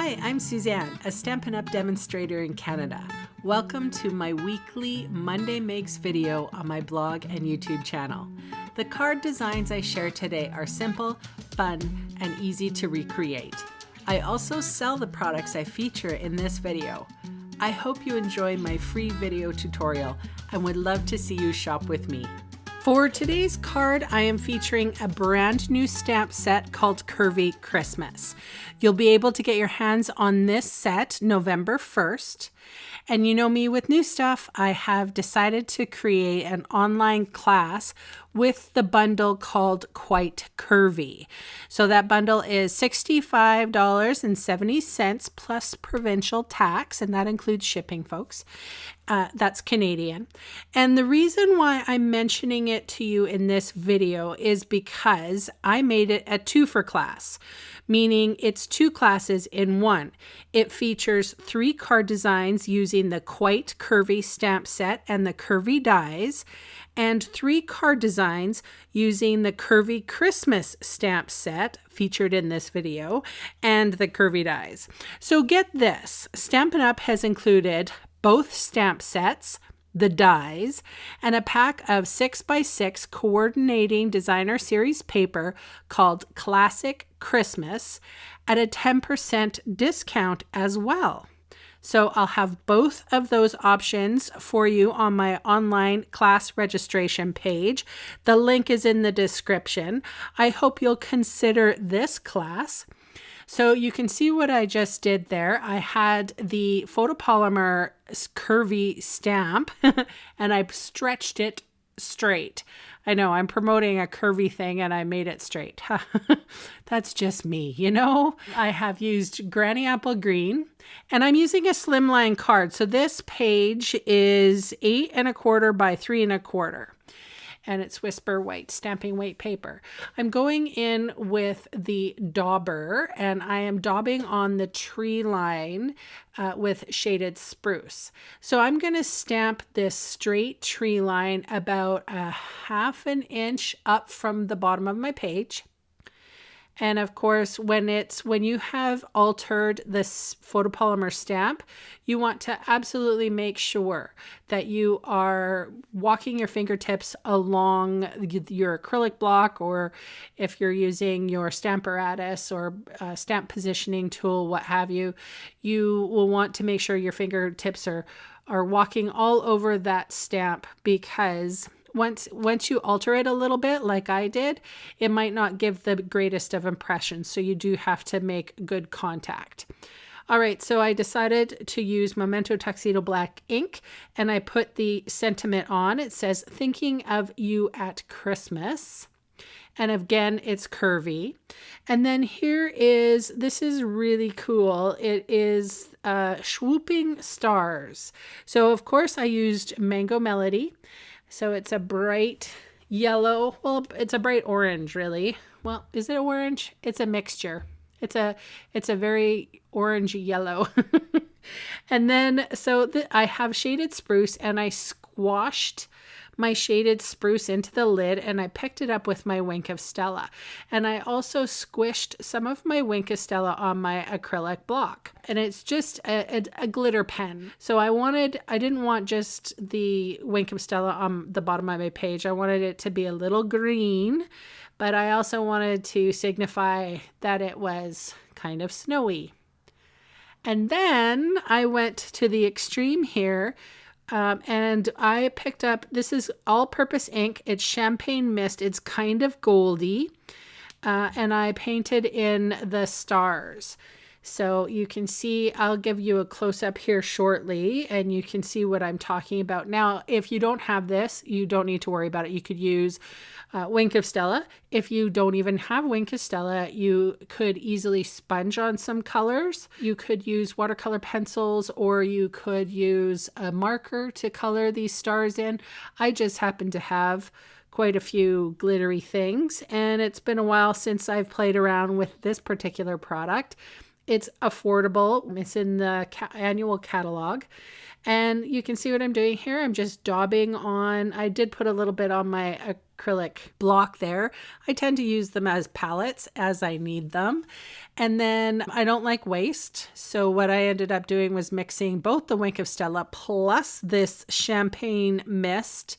Hi, I'm Suzanne, a Stampin' Up demonstrator in Canada. Welcome to my weekly Monday Makes video on my blog and YouTube channel. The card designs I share today are simple, fun, and easy to recreate. I also sell the products I feature in this video. I hope you enjoy my free video tutorial and would love to see you shop with me. For today's card, I am featuring a brand new stamp set called Curvy Christmas. You'll be able to get your hands on this set November 1st. And you know me with new stuff, I have decided to create an online class with the bundle called Quite Curvy. So that bundle is $65.70 plus provincial tax, and that includes shipping, folks. That's Canadian. And the reason why I'm mentioning it to you in this video is because I made it a two-for class, meaning it's two classes in one. It features 3 card designs using the Quite Curvy stamp set and the Curvy dies, and 3 card designs using the Curvy Christmas stamp set featured in this video and the Curvy dies. So get this, Stampin' Up has included both stamp sets, the dies, and a pack of 6x6 coordinating designer series paper called Classic Christmas at a 10% discount as well. So I'll have both of those options for you on my online class registration page. The link is in the description. I hope you'll consider this class. So you can see what I just did there. I had the photopolymer curvy stamp and I stretched it straight. I know I'm promoting a curvy thing and I made it straight. That's just me, you know? I have used Granny Apple Green and I'm using a Slimline card. So this page is 8 1/4 by 3 1/4. And it's Whisper White stamping weight paper. I'm going in with the dauber and I am daubing on the tree line with shaded spruce. So I'm going to stamp this straight tree line about a 1/2 inch up from the bottom of my page. And of course, when you have altered this photopolymer stamp, you want to absolutely make sure that you are walking your fingertips along your acrylic block, or if you're using your Stamparatus or stamp positioning tool, what have you, you will want to make sure your fingertips are walking all over that stamp, because once you alter it a little bit like I did, it might not give the greatest of impressions. So you do have to make good contact. All right, so I decided to use Memento Tuxedo Black ink and I put the sentiment on. It says, "Thinking of you at Christmas." And again, it's curvy. And then this is really cool. It is Swooping Stars. So of course I used Mango Melody. So it's a bright yellow, well, it's a bright orange, really. Well, is it orange? It's a mixture. It's a very orangey yellow. And then, I have shaded spruce and I squashed my shaded spruce into the lid and I picked it up with my Wink of Stella. And I also squished some of my Wink of Stella on my acrylic block. And it's just a glitter pen. So I didn't want just the Wink of Stella on the bottom of my page. I wanted it to be a little green, but I also wanted to signify that it was kind of snowy. And then I went to the extreme here. And I picked up, this is all-purpose ink. It's Champagne Mist. It's kind of goldy. And I painted in the stars. So you can see, I'll give you a close-up here shortly, and you can see what I'm talking about. Now, if you don't have this, you don't need to worry about it. You could use Wink of Stella. If you don't even have Wink of Stella, you could easily sponge on some colors. You could use watercolor pencils, or you could use a marker to color these stars in. I just happen to have quite a few glittery things, and it's been a while since I've played around with this particular product. It's affordable. It's in the annual catalog. And you can see what I'm doing here. I'm just daubing on, I did put a little bit on my acrylic block there. I tend to use them as palettes as I need them. And then I don't like waste. So what I ended up doing was mixing both the Wink of Stella plus this champagne mist.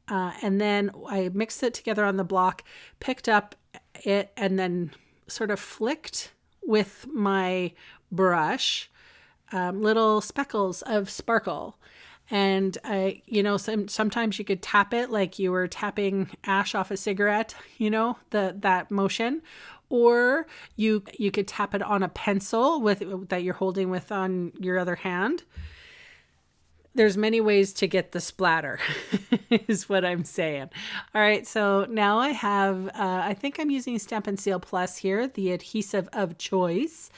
And then I mixed it together on the block, picked up it, and then sort of flicked with my brush little speckles of sparkle. And sometimes you could tap it like you were tapping ash off a cigarette, that motion, or you could tap it on a pencil that you're holding with on your other hand. There's many ways to get the splatter is what I'm saying. All right, so now I have, I think I'm using Stampin' Seal Plus here, the adhesive of choice.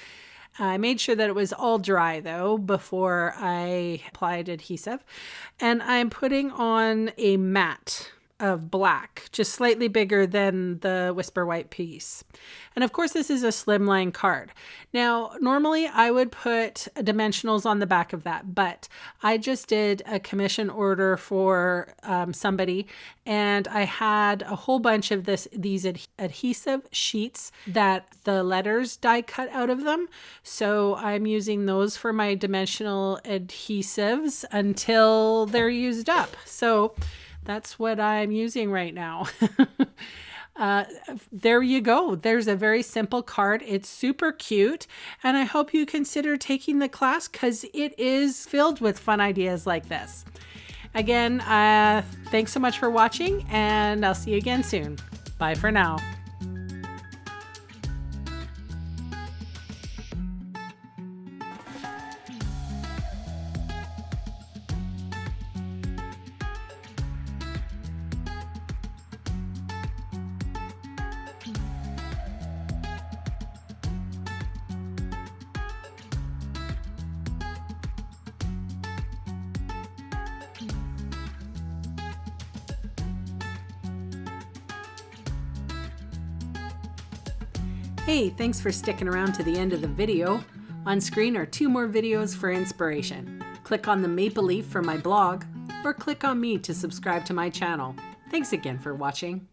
I made sure that it was all dry though before I applied adhesive. And I'm putting on a mat of black, just slightly bigger than the Whisper White piece. And of course, this is a Slimline card. Now, normally I would put dimensionals on the back of that, but I just did a commission order for somebody, and I had a whole bunch of these adhesive sheets that the letters die cut out of them. So I'm using those for my dimensional adhesives until they're used up. So that's what I'm using right now. There you go. There's a very simple card. It's super cute. And I hope you consider taking the class because it is filled with fun ideas like this. Again, thanks so much for watching, and I'll see you again soon. Bye for now. Hey, thanks for sticking around to the end of the video. On screen are 2 more videos for inspiration. Click on the maple leaf for my blog, or click on me to subscribe to my channel. Thanks again for watching.